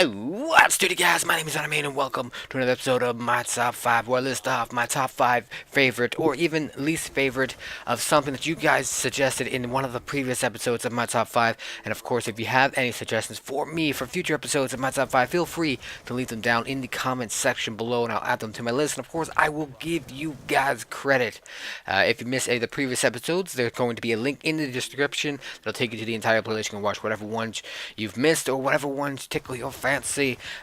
What's good, guys? My name is Arnimane, and welcome to another episode of my top 5, where I list off my top 5 favorite or even least favorite of something that you guys suggested in one of the previous episodes of my top 5. And of course, if you have any suggestions for me for future episodes of my top 5, feel free to leave them down in the comments section below, and I'll add them to my list. And of course, I will give you guys credit. If you missed any of the previous episodes, there's going to be a link in the description that'll take you to the entire playlist. You can watch whatever ones you've missed or whatever ones tickle your fancy.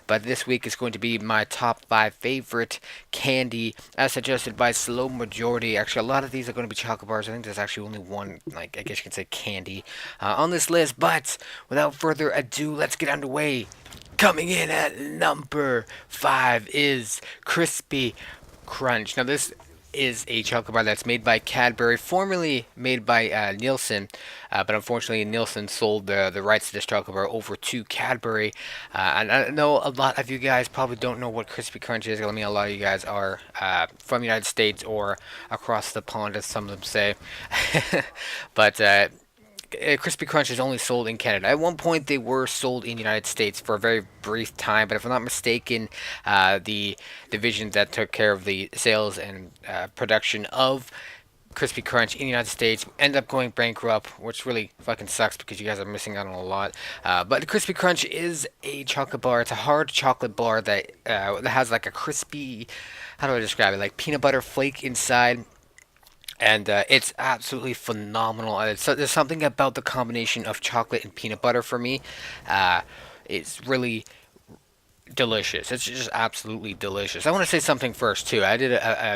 But this week is going to be my top 5 favorite candy as suggested by SlowMajority. Actually, a lot of these are going to be chocolate bars. I think there's actually only one, like, I guess you can say candy on this list. But without further ado, let's get underway. Coming in at number 5 is Crispy Crunch. Now, this is a chocolate bar that's made by Cadbury, formerly made by Nielsen, but unfortunately Nielsen sold the rights to this chocolate bar over to Cadbury. And I know a lot of you guys probably don't know what Crispy Crunch is. I mean, a lot of you guys are from the United States or across the pond, as some of them say. But Crispy Crunch is only sold in Canada. At one point, they were sold in the United States for a very brief time, but if I'm not mistaken, the division that took care of the sales and production of Crispy Crunch in the United States ended up going bankrupt, which really fucking sucks because you guys are missing out on a lot. But Crispy Crunch is a chocolate bar. It's a hard chocolate bar that has like a crispy, how do I describe it? Like peanut butter flake inside, and it's absolutely phenomenal. There's something about the combination of chocolate and peanut butter for me. It's really delicious. It's just absolutely delicious. I want to say something first too. I did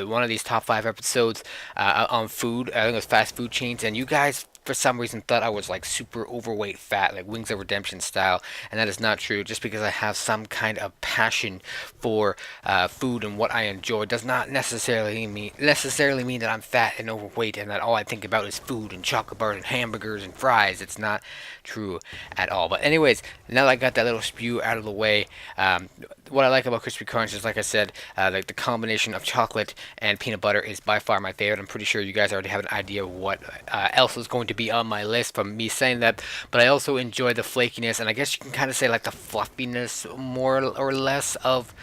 one of these top 5 episodes on food. I think it was fast food chains, and you guys for some reason thought I was like super overweight fat, like Wings of Redemption style, and that is not true. Just because I have some kind of passion for food and what I enjoy does not necessarily mean that I'm fat and overweight and that all I think about is food and chocolate bars and hamburgers and fries. It's not true at all. But anyways, now that I got that little spew out of the way, what I like about Crispy Crunch is, like I said, like the combination of chocolate and peanut butter is by far my favorite. I'm pretty sure you guys already have an idea of what else is going to be on my list from me saying that, but I also enjoy the flakiness, and I guess you can kind of say like the fluffiness more or less of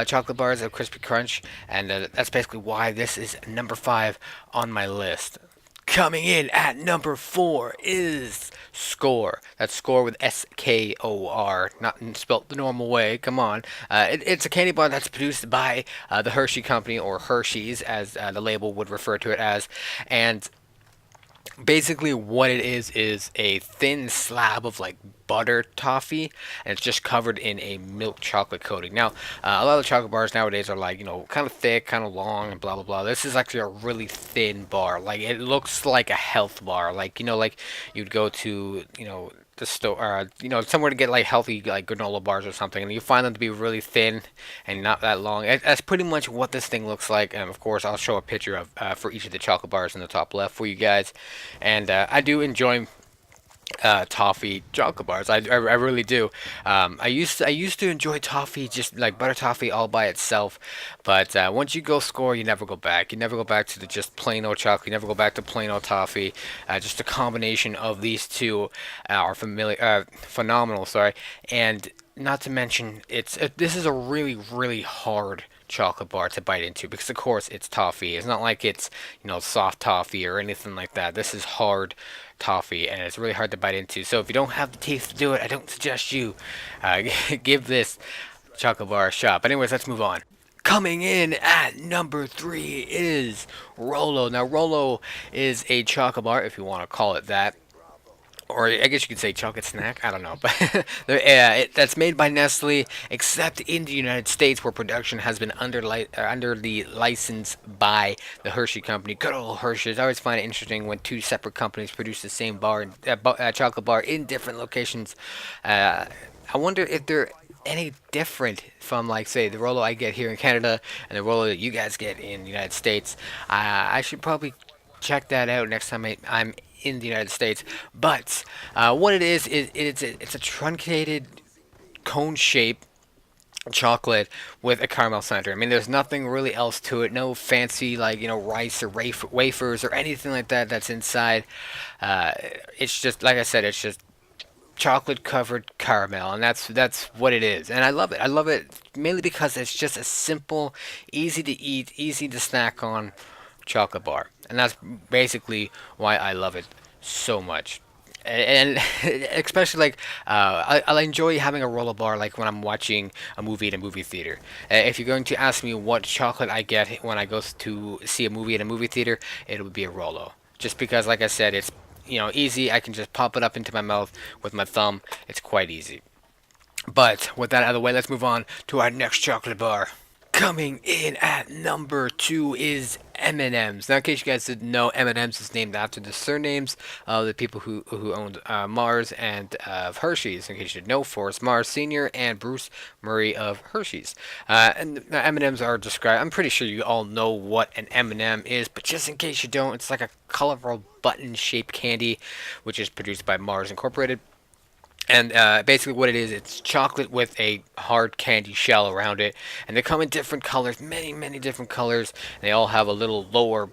chocolate bars of Crispy Crunch, and that's basically why this is number 5 on my list. Coming in at number 4 is Skor. That's Skor with Skor, not spelt the normal way. Come on. It's a candy bar that's produced by the Hershey Company, or Hershey's, as the label would refer to it as. And basically what it is a thin slab of like butter toffee, and it's just covered in a milk chocolate coating. Now a lot of the chocolate bars nowadays are like, kind of thick, kind of long, and blah blah blah. This is actually a really thin bar. Like, it looks like a health bar, like, like you'd go to, the store, somewhere to get like healthy, like granola bars or something, and you find them to be really thin and not that long. That's pretty much what this thing looks like. And of course, I'll show a picture of for each of the chocolate bars in the top left for you guys. And I do enjoy toffee chocolate bars. I really do. I used to enjoy toffee, just like butter toffee all by itself, but once you go Skor, you never go back. You never go back to the just plain old chocolate. You never go back to plain old toffee. Just a combination of these two phenomenal. Sorry, and not to mention, this is a really hard chocolate bar to bite into, because of course it's toffee. It's not like it's, soft toffee or anything like that. This is hard toffee, and it's really hard to bite into. So if you don't have the teeth to do it, I don't suggest you give this chocolate bar a shot. But anyways, let's move on. Coming in at number 3 is Rolo. Now, Rolo is a chocolate bar, if you want to call it that, or I guess you could say chocolate snack. I don't know, but that's made by Nestle, except in the United States, where production has been under the license by the Hershey Company. Good old Hershey's. I always find it interesting when two separate companies produce the same chocolate bar in different locations. I wonder if they're any different from, like, say, the Rolo I get here in Canada and the Rolo that you guys get in the United States. I should probably check that out next time I'm in the United States. But what it is it's a truncated cone shape chocolate with a caramel center. I mean, there's nothing really else to it. No fancy, like, rice or wafers or anything like that that's inside. It's just, like I said, it's just chocolate covered caramel, and that's what it is. And I love it. I love it mainly because it's just a simple, easy to eat, easy to snack on chocolate bar, and that's basically why I love it so much. And especially like I enjoy having a roller bar like when I'm watching a movie in a movie theater. If you're going to ask me what chocolate I get when I go to see a movie in a movie theater, it would be a Rolo. Just because, like I said, it's easy. I can just pop it up into my mouth with my thumb. It's quite easy. But with that out of the way, let's move on to our next chocolate bar. Coming in at number two is M&M's. Now, in case you guys didn't know, M&M's is named after the surnames of the people who owned Mars and Hershey's. In case you didn't know, Forrest Mars Sr. and Bruce Murray of Hershey's. And M&M's are described. I'm pretty sure you all know what an M&M is, but just in case you don't, it's like a colorful button-shaped candy, which is produced by Mars Incorporated. And basically, what it is, it's chocolate with a hard candy shell around it, and they come in different colors, many, many different colors. They all have a little lower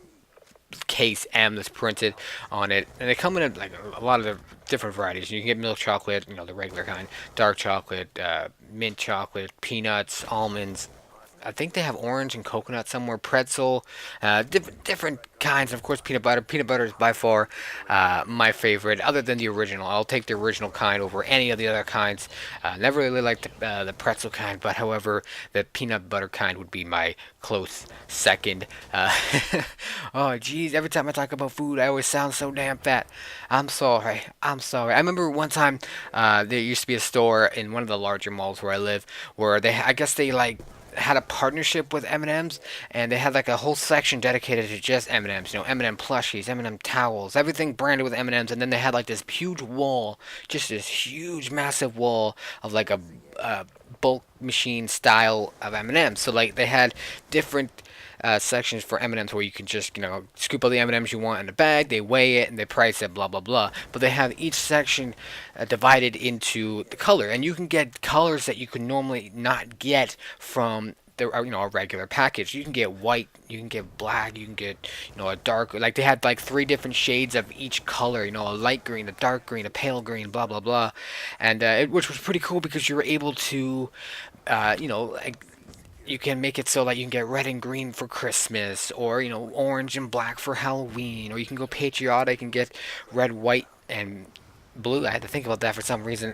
case M that's printed on it, and they come in like a lot of the different varieties. You can get milk chocolate, the regular kind, dark chocolate, mint chocolate, peanuts, almonds. I think they have orange and coconut somewhere, pretzel, different kinds. Of course, peanut butter. Peanut butter is by far my favorite, other than the original. I'll take the original kind over any of the other kinds. Never really liked the pretzel kind, but however, the peanut butter kind would be my close second. Oh, geez, every time I talk about food, I always sound so damn fat. I'm sorry. I'm sorry. I remember one time there used to be a store in one of the larger malls where I live, where I guess they like had a partnership with M&M's, and they had like a whole section dedicated to just M&M's. M&M plushies, M&M towels, everything branded with M&M's. And then they had like this huge wall, just this huge, massive wall of like a bulk machine style of M&M's. So like they had different sections for M&M's where you can just scoop all the M&M's you want in a bag. They weigh it and they price it, blah blah blah. But they have each section divided into the color, and you can get colors that you could normally not get from a regular package. You can get white, you can get black, you can get a dark. Like they had like three different shades of each color. A light green, a dark green, a pale green, blah blah blah, and which was pretty cool because you were able to, like you can make it so that you can get red and green for Christmas, or orange and black for Halloween, or you can go patriotic and get red, white, and blue. I had to think about that for some reason,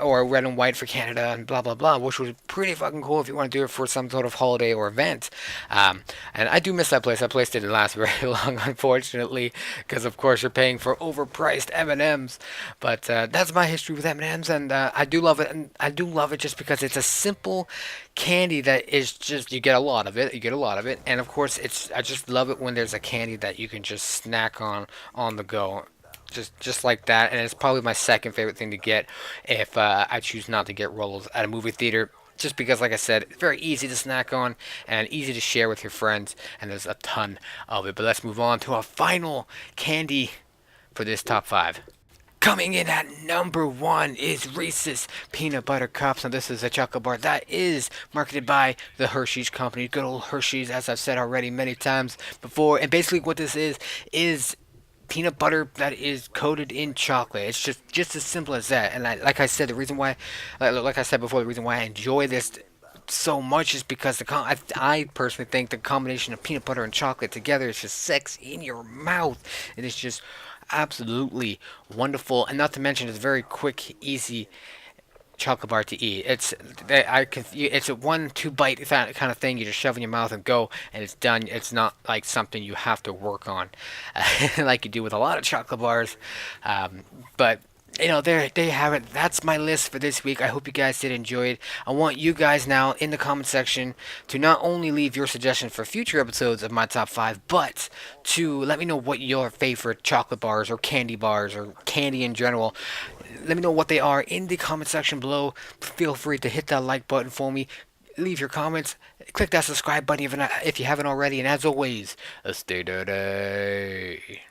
or red and white for Canada and blah blah blah, which was pretty fucking cool if you want to do it for some sort of holiday or event. And I do miss that place. That place didn't last very long, unfortunately, because of course you're paying for overpriced M&Ms. But that's my history with M&Ms, and I do love it. And I do love it just because it's a simple candy that is just, you get a lot of it. You get a lot of it, and of course I just love it when there's a candy that you can just snack on the go. Just like that, and it's probably my second favorite thing to get if I choose not to get rolls at a movie theater. Just because, like I said, it's very easy to snack on and easy to share with your friends, and there's a ton of it. But let's move on to our final candy for this top five. Coming in at number one is Reese's Peanut Butter Cups. Now, this is a chocolate bar that is marketed by the Hershey's Company. Good old Hershey's, as I've said already many times before. And basically what this is peanut butter that is coated in chocolate. It's just as simple as that. And like I said, like I said before, the reason why I enjoy this so much is because I personally think the combination of peanut butter and chocolate together is just sex in your mouth. It is just absolutely wonderful, and not to mention it's very quick, easy chocolate bar to eat. It's a 1-2 bite kind of thing. You just shove in your mouth and go, and it's done. It's not like something you have to work on, like you do with a lot of chocolate bars. But there you have it. That's my list for this week. I hope you guys did enjoy it. I want you guys now in the comment section to not only leave your suggestions for future episodes of my top 5, but to let me know what your favorite chocolate bars or candy in general. Let me know what they are in the comment section below. Feel free to hit that like button for me. Leave your comments. Click that subscribe button if you haven't already. And as always, stay dirty.